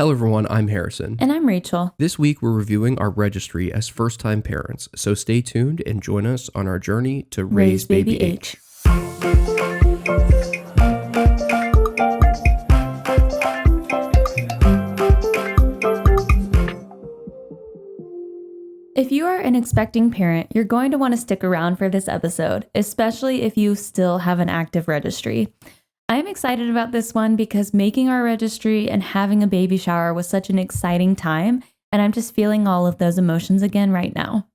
Hello everyone, I'm Harrison. And I'm Rachel. This week we're reviewing our registry as first-time parents, so stay tuned and join us on our journey to raise baby H. If you are an expecting parent, you're going to want to stick around for this episode, especially if you still have an active registry. I'm excited about this one because making our registry and having a baby shower was such an exciting time, and I'm just feeling all of those emotions again right now.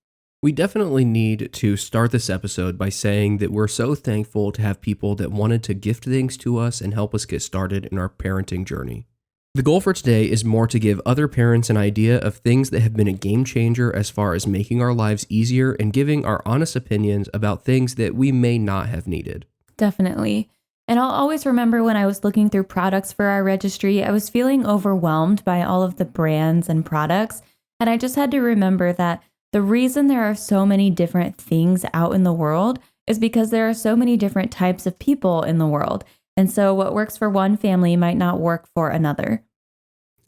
We definitely need to start this episode by saying that we're so thankful to have people that wanted to gift things to us and help us get started in our parenting journey. The goal for today is more to give other parents an idea of things that have been a game changer as far as making our lives easier and giving our honest opinions about things that we may not have needed. Definitely. And I'll always remember when I was looking through products for our registry, I was feeling overwhelmed by all of the brands and products. And I just had to remember that the reason there are so many different things out in the world is because there are so many different types of people in the world. And so what works for one family might not work for another.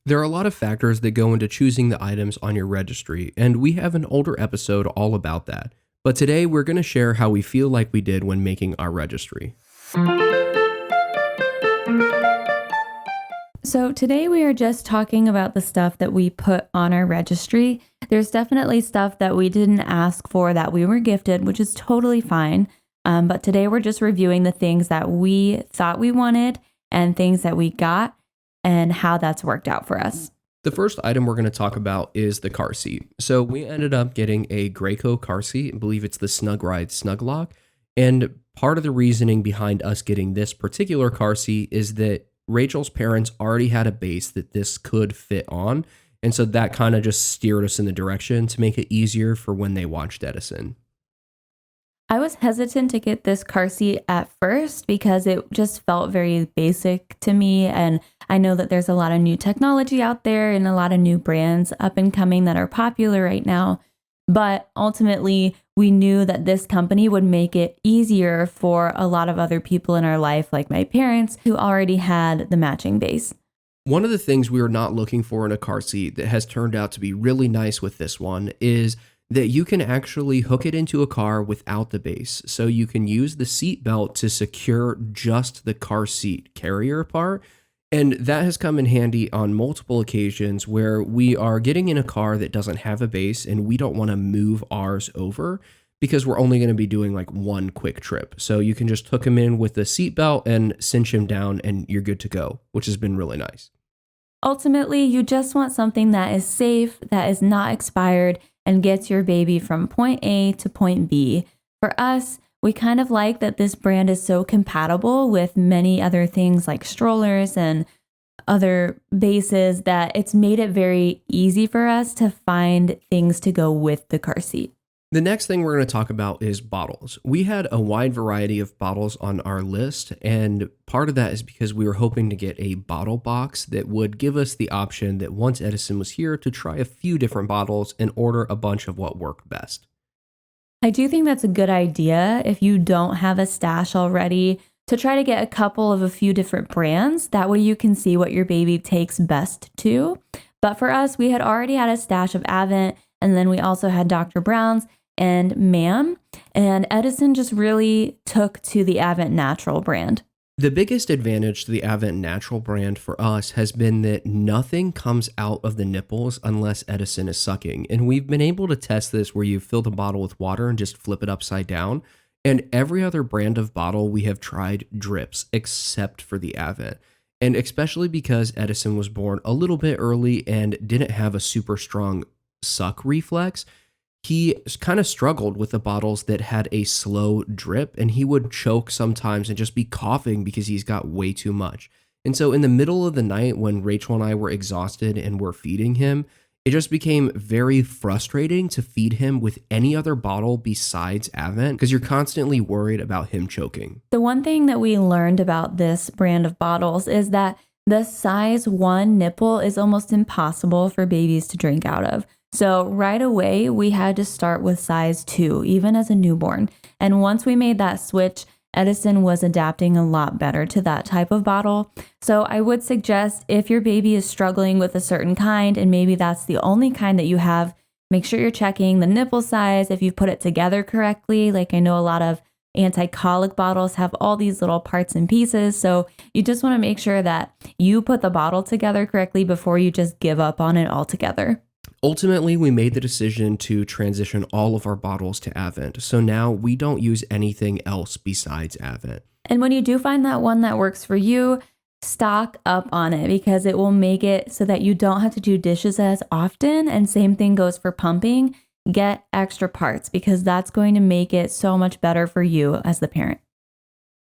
There are a lot of factors that go into choosing the items on your registry, and we have an older episode all about that. But today we're going to share how we feel like we did when making our registry. So today we are just talking about the stuff that we put on our registry. There's definitely stuff that we didn't ask for that we were gifted, which is totally fine. But today we're just reviewing the things that we thought we wanted and things that we got and how that's worked out for us. The first item we're going to talk about is the car seat. So we ended up getting a Graco car seat. I believe it's the Snug Ride Snug Lock. And part of the reasoning behind us getting this particular car seat is that Rachel's parents already had a base that this could fit on. And so that kind of just steered us in the direction to make it easier for when they watched Edison. I was hesitant to get this car seat at first because it just felt very basic to me. And I know that there's a lot of new technology out there and a lot of new brands up and coming that are popular right now. But ultimately, we knew that this company would make it easier for a lot of other people in our life, like my parents, who already had the matching base. One of the things we were not looking for in a car seat that has turned out to be really nice with this one is that you can actually hook it into a car without the base. So you can use the seat belt to secure just the car seat carrier part. And that has come in handy on multiple occasions where we are getting in a car that doesn't have a base and we don't want to move ours over because we're only going to be doing like one quick trip. So you can just hook him in with the seat belt and cinch him down and you're good to go, which has been really nice. Ultimately, you just want something that is safe, that is not expired, and gets your baby from point A to point B. For us, we kind of like that this brand is so compatible with many other things like strollers and other bases that it's made it very easy for us to find things to go with the car seat. The next thing we're going to talk about is bottles. We had a wide variety of bottles on our list, and part of that is because we were hoping to get a bottle box that would give us the option that once Edison was here to try a few different bottles and order a bunch of what worked best. I do think that's a good idea if you don't have a stash already to try to get a couple of a few different brands. That way you can see what your baby takes best to. But for us, we had already had a stash of Avent, and then we also had Dr. Brown's and Ma'am, and Edison just really took to the Avent Natural brand. The biggest advantage to the Avent Natural brand for us has been that nothing comes out of the nipples unless Edison is sucking. And we've been able to test this where you fill the bottle with water and just flip it upside down. And every other brand of bottle we have tried drips except for the Avent. And especially because Edison was born a little bit early and didn't have a super strong suck reflex, he kind of struggled with the bottles that had a slow drip, and he would choke sometimes and just be coughing because he's got way too much. And so in the middle of the night when Rachel and I were exhausted and were feeding him, it just became very frustrating to feed him with any other bottle besides Avent because you're constantly worried about him choking. The one thing that we learned about this brand of bottles is that the size 1 nipple is almost impossible for babies to drink out of. So right away, we had to start with size 2, even as a newborn. And once we made that switch Edison was adapting a lot better to that type of bottle. So I would suggest if your baby is struggling with a certain kind, and maybe that's the only kind that you have, make sure you're checking the nipple size, if you've put it together correctly. Like I know a lot of anti-colic bottles have all these little parts and pieces. So you just want to make sure that you put the bottle together correctly before you just give up on it altogether. Ultimately, we made the decision to transition all of our bottles to Avent. So now we don't use anything else besides Avent. And when you do find that one that works for you, stock up on it because it will make it so that you don't have to do dishes as often. And same thing goes for pumping. Get extra parts because that's going to make it so much better for you as the parent.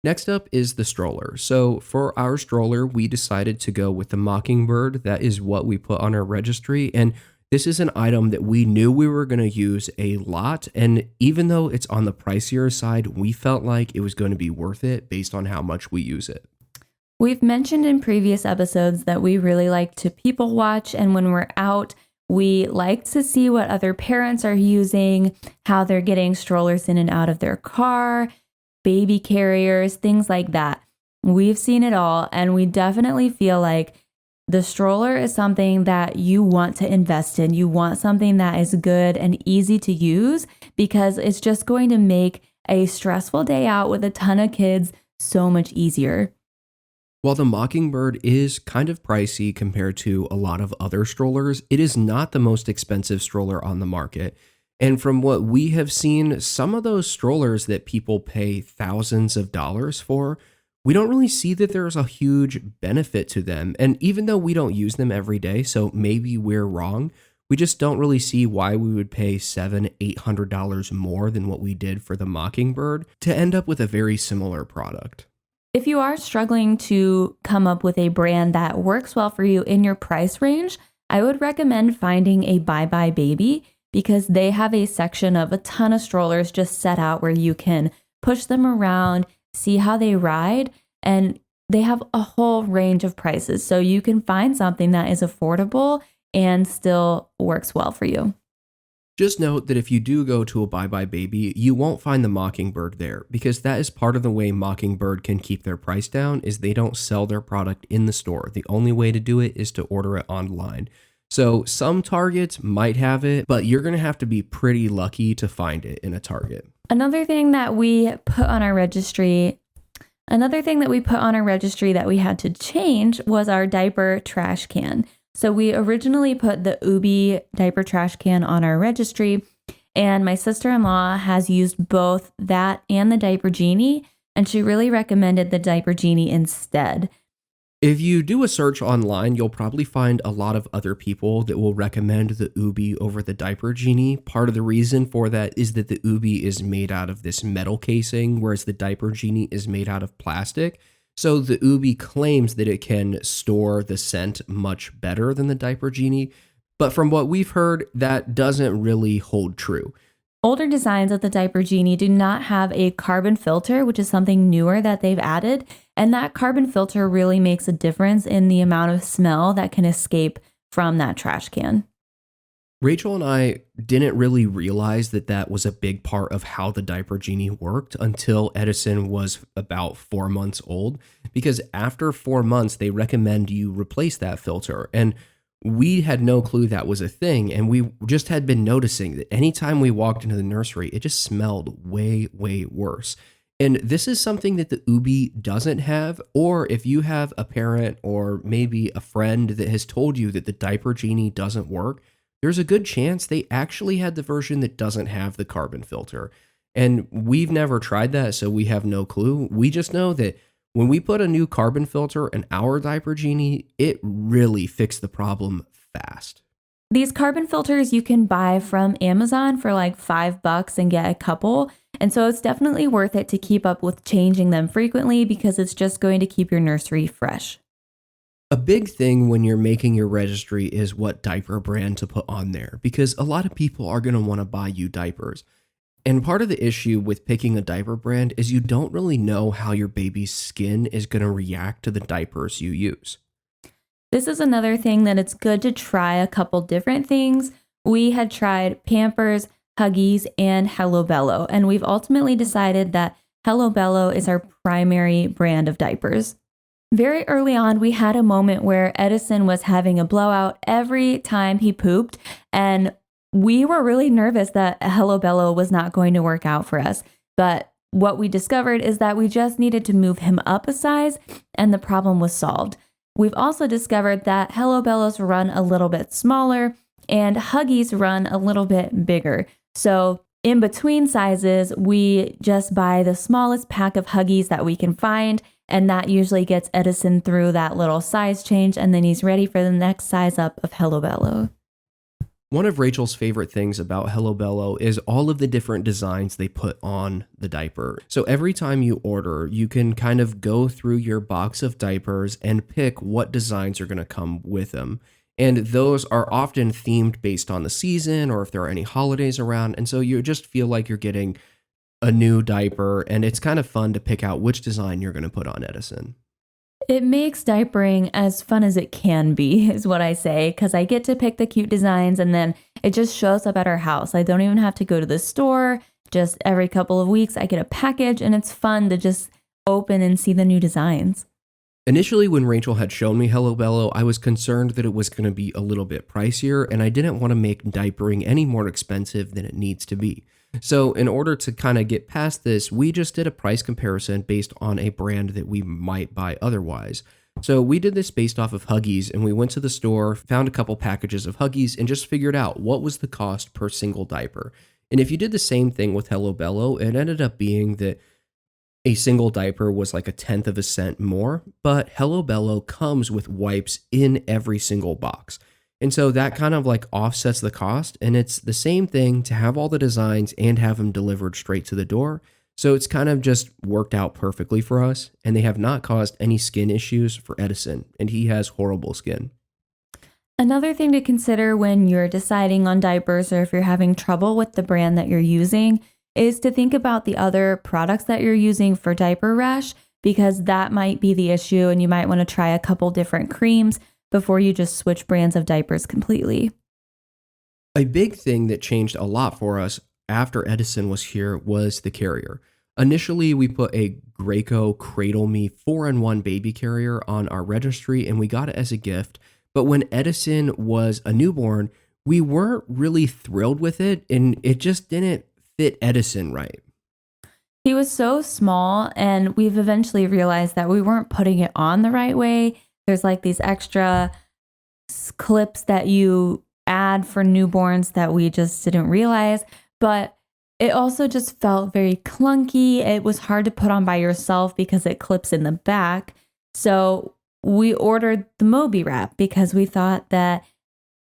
Next up is the stroller. So for our stroller, we decided to go with the Mockingbird. That is what we put on our registry. And this is an item that we knew we were going to use a lot. And even though it's on the pricier side, we felt like it was going to be worth it based on how much we use it. We've mentioned in previous episodes that we really like to people watch. And when we're out, we like to see what other parents are using, how they're getting strollers in and out of their car, baby carriers, things like that. We've seen it all, and we definitely feel like the stroller is something that you want to invest in. You want something that is good and easy to use because it's just going to make a stressful day out with a ton of kids so much easier. While the Mockingbird is kind of pricey compared to a lot of other strollers, it is not the most expensive stroller on the market. And from what we have seen, some of those strollers that people pay thousands of dollars for, we don't really see that there's a huge benefit to them. And even though we don't use them every day, so maybe we're wrong, we just don't really see why we would pay $700-800 more than what we did for the Mockingbird to end up with a very similar product. If you are struggling to come up with a brand that works well for you in your price range, I would recommend finding a Bye Bye Baby because they have a section of a ton of strollers just set out where you can push them around, see how they ride, and they have a whole range of prices. So you can find something that is affordable and still works well for you. Just note that if you do go to a Bye Bye Baby, you won't find the Mockingbird there because that is part of the way Mockingbird can keep their price down is they don't sell their product in the store. The only way to do it is to order it online. So some Targets might have it, but you're going to have to be pretty lucky to find it in a Target. Another thing that we put on our registry that we had to change was our diaper trash can. So we originally put the Ubi diaper trash can on our registry, and my sister-in-law has used both that and the Diaper Genie, and she really recommended the Diaper Genie instead. If you do a search online, you'll probably find a lot of other people that will recommend the Ubi over the Diaper Genie. Part of the reason for that is that the Ubi is made out of this metal casing, whereas the Diaper Genie is made out of plastic. So the Ubi claims that it can store the scent much better than the Diaper Genie, but from what we've heard, that doesn't really hold true. Older designs of the Diaper Genie do not have a carbon filter, which is something newer that they've added, and that carbon filter really makes a difference in the amount of smell that can escape from that trash can. Rachel and I didn't really realize that that was a big part of how the Diaper Genie worked until Edison was about 4 months old, because after 4 months, they recommend you replace that filter. And we had no clue that was a thing. And we just had been noticing that anytime we walked into the nursery, it just smelled way, way worse. And this is something that the Ubi doesn't have, or if you have a parent or maybe a friend that has told you that the Diaper Genie doesn't work, there's a good chance they actually had the version that doesn't have the carbon filter. And we've never tried that, so we have no clue. We just know that when we put a new carbon filter in our Diaper Genie, it really fixed the problem fast. These carbon filters you can buy from Amazon for like $5 and get a couple. And so it's definitely worth it to keep up with changing them frequently because it's just going to keep your nursery fresh. A big thing when you're making your registry is what diaper brand to put on there, because a lot of people are going to want to buy you diapers. And part of the issue with picking a diaper brand is you don't really know how your baby's skin is going to react to the diapers you use. This is another thing that it's good to try a couple different things. We had tried Pampers, Huggies, and Hello Bello, and we've ultimately decided that Hello Bello is our primary brand of diapers. Very early on, we had a moment where Edison was having a blowout every time he pooped, and we were really nervous that Hello Bello was not going to work out for us. But what we discovered is that we just needed to move him up a size, and the problem was solved. We've also discovered that Hello Bellos run a little bit smaller, and Huggies run a little bit bigger. So in between sizes, we just buy the smallest pack of Huggies that we can find, and that usually gets Edison through that little size change, and then he's ready for the next size up of Hello Bello. One of Rachel's favorite things about Hello Bello is all of the different designs they put on the diaper. So every time you order, you can kind of go through your box of diapers and pick what designs are going to come with them. And those are often themed based on the season or if there are any holidays around. And so you just feel like you're getting a new diaper, and it's kind of fun to pick out which design you're going to put on Edison. It makes diapering as fun as it can be, is what I say, because I get to pick the cute designs and then it just shows up at our house. I don't even have to go to the store. Just every couple of weeks, I get a package, and it's fun to just open and see the new designs. Initially, when Rachel had shown me Hello Bello, I was concerned that it was going to be a little bit pricier, and I didn't want to make diapering any more expensive than it needs to be. So in order to kind of get past this, we just did a price comparison based on a brand that we might buy otherwise. So we did this based off of Huggies, and we went to the store, found a couple packages of Huggies, and just figured out what was the cost per single diaper. And if you did the same thing with Hello Bello, it ended up being that a single diaper was like 1/10 of a cent more, but Hello Bello comes with wipes in every single box. And so that kind of like offsets the cost, and it's the same thing to have all the designs and have them delivered straight to the door. So it's kind of just worked out perfectly for us, and they have not caused any skin issues for Edison, and he has horrible skin. Another thing to consider when you're deciding on diapers, or if you're having trouble with the brand that you're using, is to think about the other products that you're using for diaper rash, because that might be the issue, and you might want to try a couple different creams before you just switch brands of diapers completely. A big thing that changed a lot for us after Edison was here was the carrier. Initially, we put a Graco Cradle Me 4-in-1 baby carrier on our registry, and we got it as a gift. But when Edison was a newborn, we weren't really thrilled with it, and it just didn't fit Edison right. He was so small, and we've eventually realized that we weren't putting it on the right way. There's like these extra clips that you add for newborns that we just didn't realize, but it also just felt very clunky. It was hard to put on by yourself because it clips in the back. So we ordered the Moby wrap because we thought that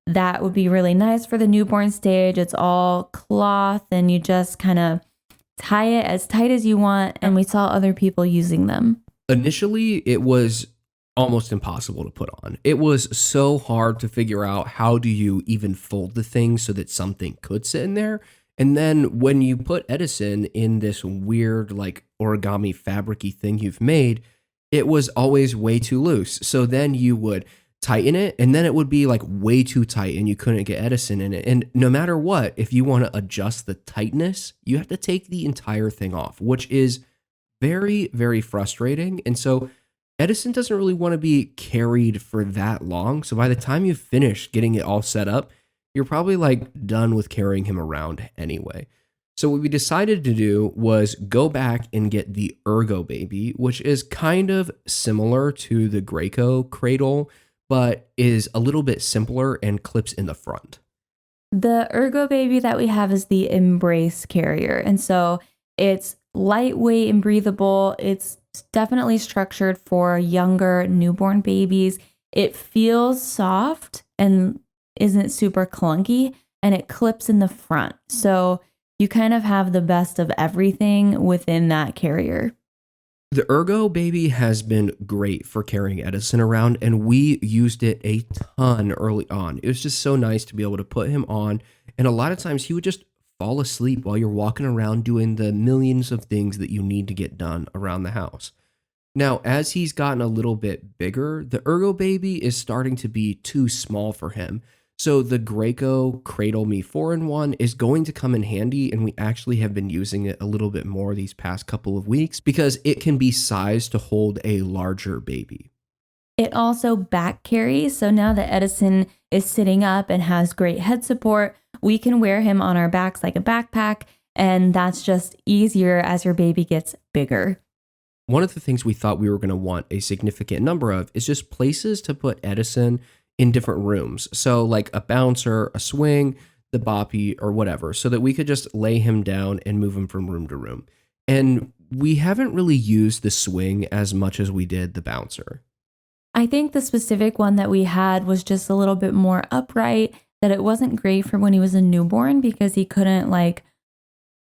that would be really nice for the newborn stage. It's all cloth, and you just kind of tie it as tight as you want, and we saw other people using them. Initially, it was almost impossible to put on. It was so hard to figure out how do you even fold the thing so that something could sit in there. And then when you put Edison in this weird like origami fabric-y thing you've made, it was always way too loose. So then you would tighten it, and then it would be like way too tight and you couldn't get Edison in it. And no matter what, if you want to adjust the tightness, you have to take the entire thing off, which is very, very frustrating. And so Edison doesn't really want to be carried for that long. So by the time you finish getting it all set up, you're probably like done with carrying him around anyway. So what we decided to do was go back and get the Ergo Baby, which is kind of similar to the Graco Cradle, but is a little bit simpler and clips in the front. The Ergo Baby that we have is the Embrace carrier. And so it's lightweight and breathable. It's definitely structured for younger newborn babies. It feels soft and isn't super clunky, and it clips in the front. So you kind of have the best of everything within that carrier. The Ergo Baby has been great for carrying Edison around, and we used it a ton early on. It was just so nice to be able to put him on, and a lot of times he would just fall asleep while you're walking around doing the millions of things that you need to get done around the house. Now, as he's gotten a little bit bigger, the Ergo Baby is starting to be too small for him. So the Graco Cradle Me 4-in-1 is going to come in handy, and we actually have been using it a little bit more these past couple of weeks because it can be sized to hold a larger baby. It also back carries. So now that Edison is sitting up and has great head support, we can wear him on our backs like a backpack. And that's just easier as your baby gets bigger. One of the things we thought we were going to want a significant number of is just places to put Edison in different rooms. So like a bouncer, a swing, the boppy, or whatever, so that we could just lay him down and move him from room to room. And we haven't really used the swing as much as we did the bouncer. I think the specific one that we had was just a little bit more upright, that it wasn't great for when he was a newborn because he couldn't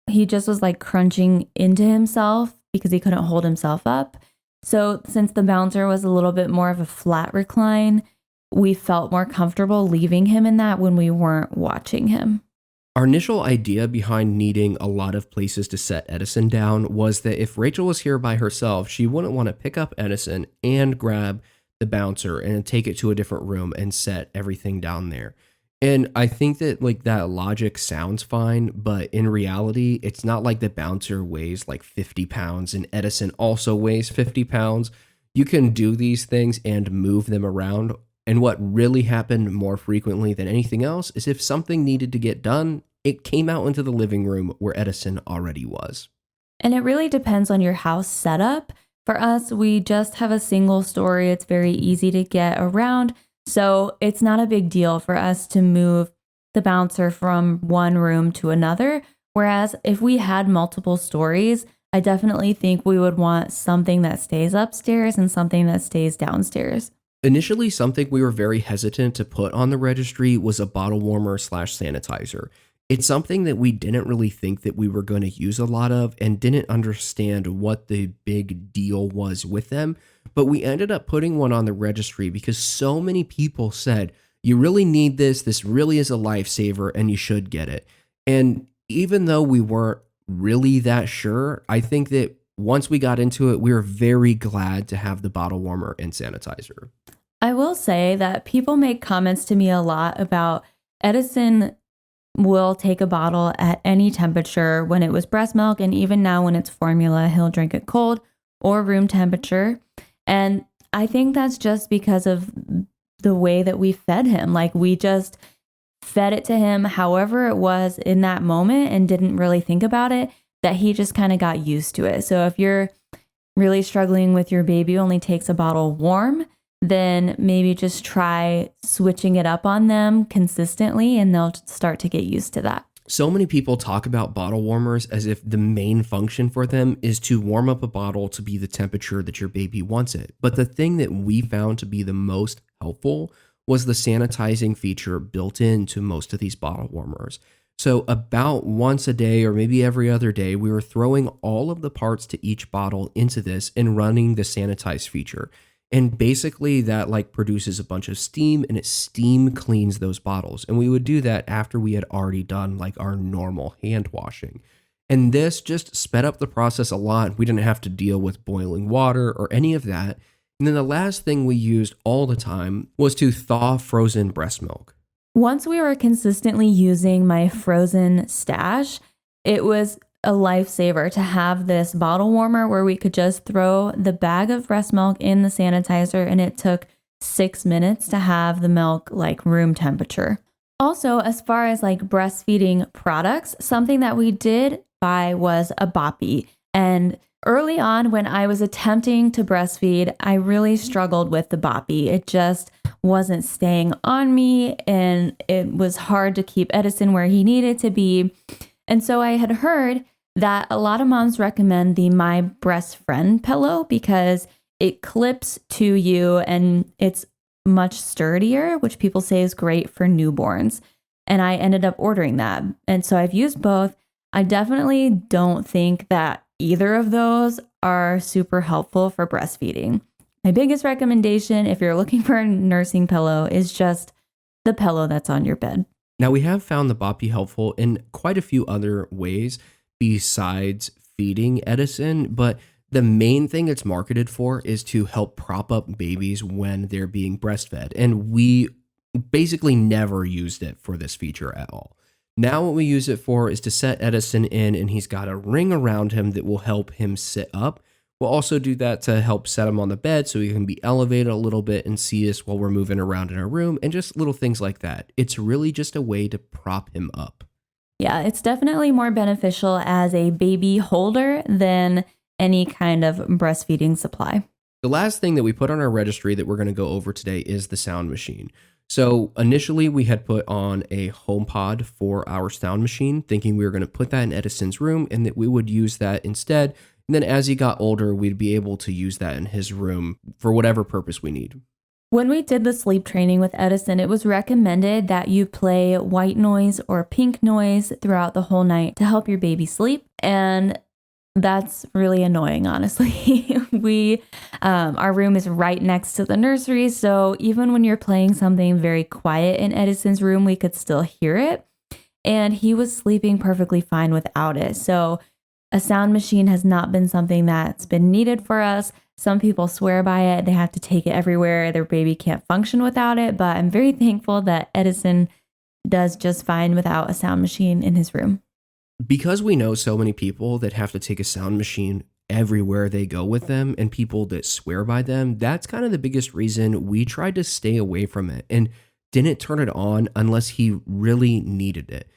he just was like crunching into himself because he couldn't hold himself up. So since the bouncer was a little bit more of a flat recline, we felt more comfortable leaving him in that when we weren't watching him. Our initial idea behind needing a lot of places to set Edison down was that if Rachel was here by herself, she wouldn't want to pick up Edison and grab the bouncer and take it to a different room and set everything down there. And I think that that logic sounds fine, but in reality, it's not like the bouncer weighs like 50 pounds and Edison also weighs 50 pounds. You can do these things and move them around. And what really happened more frequently than anything else is if something needed to get done, it came out into the living room where Edison already was. And it really depends on your house setup. For us, we just have a single story. It's very easy to get around. So it's not a big deal for us to move the bouncer from one room to another. Whereas if we had multiple stories, I definitely think we would want something that stays upstairs and something that stays downstairs. Initially, something we were very hesitant to put on the registry was a bottle warmer / sanitizer. It's something that we didn't really think that we were going to use a lot of and didn't understand what the big deal was with them. But we ended up putting one on the registry because so many people said, you really need this. This really is a lifesaver and you should get it. And even though we weren't really that sure, I think that once we got into it, we were very glad to have the bottle warmer and sanitizer. I will say that people make comments to me a lot about Edison will take a bottle at any temperature when it was breast milk. And even now when it's formula, he'll drink it cold or room temperature. And I think that's just because of the way that we fed him. Like we just fed it to him however it was in that moment and didn't really think about it, that he just kind of got used to it. So if you're really struggling with your baby who only takes a bottle warm, then maybe just try switching it up on them consistently and they'll start to get used to that. So many people talk about bottle warmers as if the main function for them is to warm up a bottle to be the temperature that your baby wants it. But the thing that we found to be the most helpful was the sanitizing feature built into most of these bottle warmers. So about once a day or maybe every other day, we were throwing all of the parts to each bottle into this and running the sanitize feature. And basically that produces a bunch of steam and it steam cleans those bottles. And we would do that after we had already done our normal hand washing. And this just sped up the process a lot. We didn't have to deal with boiling water or any of that. And then the last thing we used all the time was to thaw frozen breast milk. Once we were consistently using my frozen stash, it was a lifesaver to have this bottle warmer where we could just throw the bag of breast milk in the sanitizer and it took 6 minutes to have the milk room temperature. Also, as far as breastfeeding products, something that we did buy was a boppy. And early on when I was attempting to breastfeed, I really struggled with the boppy. It just wasn't staying on me and it was hard to keep Edison where he needed to be. And so I had heard that a lot of moms recommend the My Breast Friend pillow because it clips to you and it's much sturdier, which people say is great for newborns. And I ended up ordering that. And so I've used both. I definitely don't think that either of those are super helpful for breastfeeding. My biggest recommendation, if you're looking for a nursing pillow, is just the pillow that's on your bed. Now, we have found the boppy helpful in quite a few other ways besides feeding Edison, but the main thing it's marketed for is to help prop up babies when they're being breastfed. And we basically never used it for this feature at all. Now what we use it for is to set Edison in, and he's got a ring around him that will help him sit up. We'll also do that to help set him on the bed so he can be elevated a little bit and see us while we're moving around in our room, and just little things like that. It's really just a way to prop him up. Yeah, it's definitely more beneficial as a baby holder than any kind of breastfeeding supply. The last thing that we put on our registry that we're going to go over today is the sound machine. So initially we had put on a HomePod for our sound machine, thinking we were going to put that in Edison's room and that we would use that instead. And then as he got older, we'd be able to use that in his room for whatever purpose we need. When we did the sleep training with Edison, it was recommended that you play white noise or pink noise throughout the whole night to help your baby sleep. And that's really annoying, honestly. Our room is right next to the nursery, so even when you're playing something very quiet in Edison's room, we could still hear it. And he was sleeping perfectly fine without it. So a sound machine has not been something that's been needed for us. Some people swear by it. They have to take it everywhere. Their baby can't function without it. But I'm very thankful that Edison does just fine without a sound machine in his room. Because we know so many people that have to take a sound machine everywhere they go with them and people that swear by them, that's kind of the biggest reason we tried to stay away from it and didn't turn it on unless he really needed it.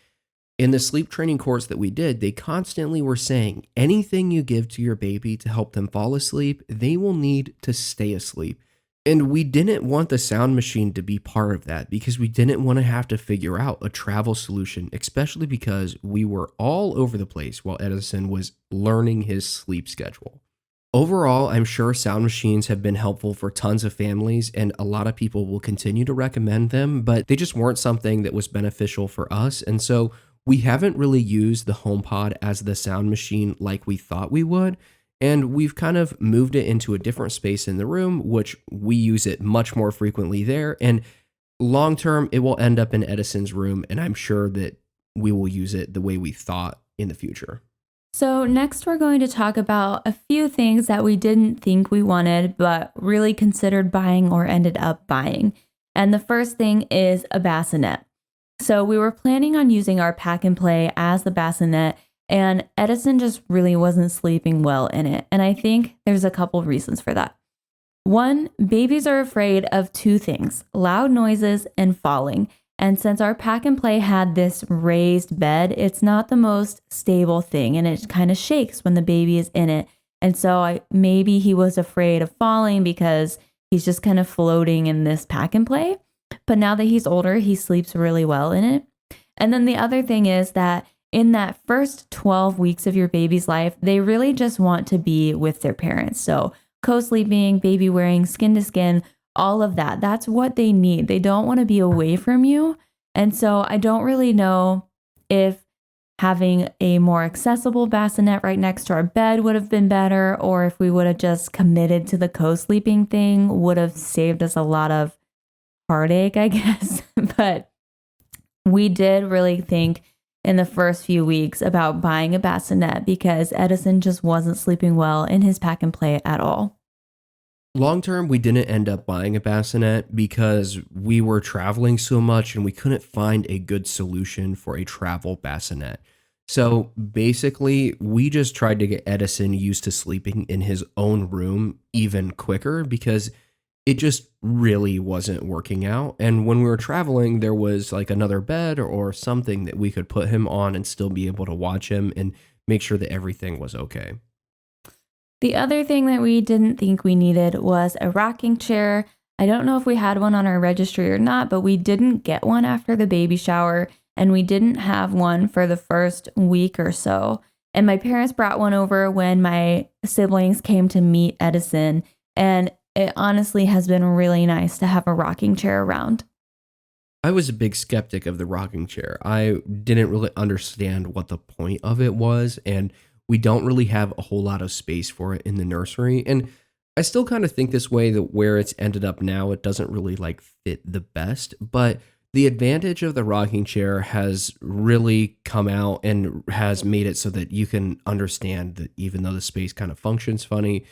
In the sleep training course that we did, they constantly were saying anything you give to your baby to help them fall asleep, they will need to stay asleep. And we didn't want the sound machine to be part of that because we didn't want to have to figure out a travel solution, especially because we were all over the place while Edison was learning his sleep schedule. Overall, I'm sure sound machines have been helpful for tons of families, and a lot of people will continue to recommend them, but they just weren't something that was beneficial for us. And so we haven't really used the HomePod as the sound machine like we thought we would. And we've kind of moved it into a different space in the room, which we use it much more frequently there. And long term, it will end up in Edison's room. And I'm sure that we will use it the way we thought in the future. So next, we're going to talk about a few things that we didn't think we wanted, but really considered buying or ended up buying. And the first thing is a bassinet. So we were planning on using our pack and play as the bassinet, and Edison just really wasn't sleeping well in it. And I think there's a couple reasons for that. One, babies are afraid of two things: loud noises and falling. And since our pack and play had this raised bed, it's not the most stable thing, and it kind of shakes when the baby is in it. And so maybe he was afraid of falling because he's just kind of floating in this pack and play. But now that he's older, he sleeps really well in it. And then the other thing is that in that first 12 weeks of your baby's life, they really just want to be with their parents. So co-sleeping, baby wearing, skin to skin, all of that. That's what they need. They don't want to be away from you. And so I don't really know if having a more accessible bassinet right next to our bed would have been better, or if we would have just committed to the co-sleeping thing would have saved us a lot of heartache, I guess. But we did really think in the first few weeks about buying a bassinet because Edison just wasn't sleeping well in his pack and play at all. Long term, we didn't end up buying a bassinet because we were traveling so much and we couldn't find a good solution for a travel bassinet. So basically, we just tried to get Edison used to sleeping in his own room even quicker because it just really wasn't working out. And when we were traveling, there was like another bed or something that we could put him on and still be able to watch him and make sure that everything was okay. The other thing that we didn't think we needed was a rocking chair. I don't know if we had one on our registry or not, but we didn't get one after the baby shower, and we didn't have one for the first week or so. And my parents brought one over when my siblings came to meet Edison, and it honestly has been really nice to have a rocking chair around. I was a big skeptic of the rocking chair. I didn't really understand what the point of it was, and we don't really have a whole lot of space for it in the nursery. And I still kind of think this way, that where it's ended up now, it doesn't really like fit the best. But the advantage of the rocking chair has really come out and has made it so that you can understand that even though the space kind of functions funny,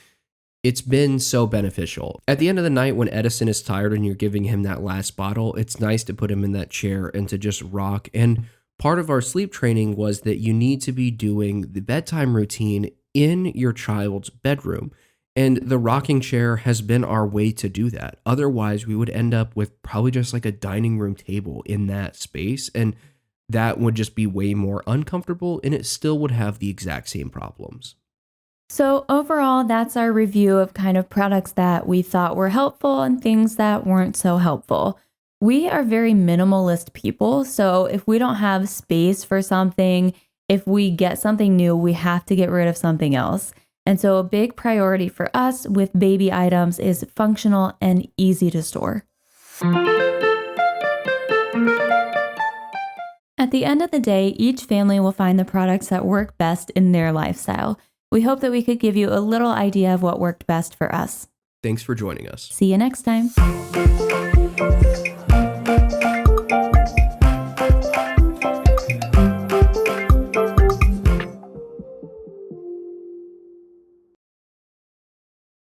It's been so beneficial. At the end of the night, when Edison is tired and you're giving him that last bottle, it's nice to put him in that chair and to just rock. And part of our sleep training was that you need to be doing the bedtime routine in your child's bedroom. And the rocking chair has been our way to do that. Otherwise, we would end up with probably just like a dining room table in that space. And that would just be way more uncomfortable and it still would have the exact same problems. So overall, that's our review of kind of products that we thought were helpful and things that weren't so helpful. We are very minimalist people, so if we don't have space for something, if we get something new, we have to get rid of something else. And so a big priority for us with baby items is functional and easy to store. At the end of the day, each family will find the products that work best in their lifestyle. We hope that we could give you a little idea of what worked best for us. Thanks for joining us. See you next time.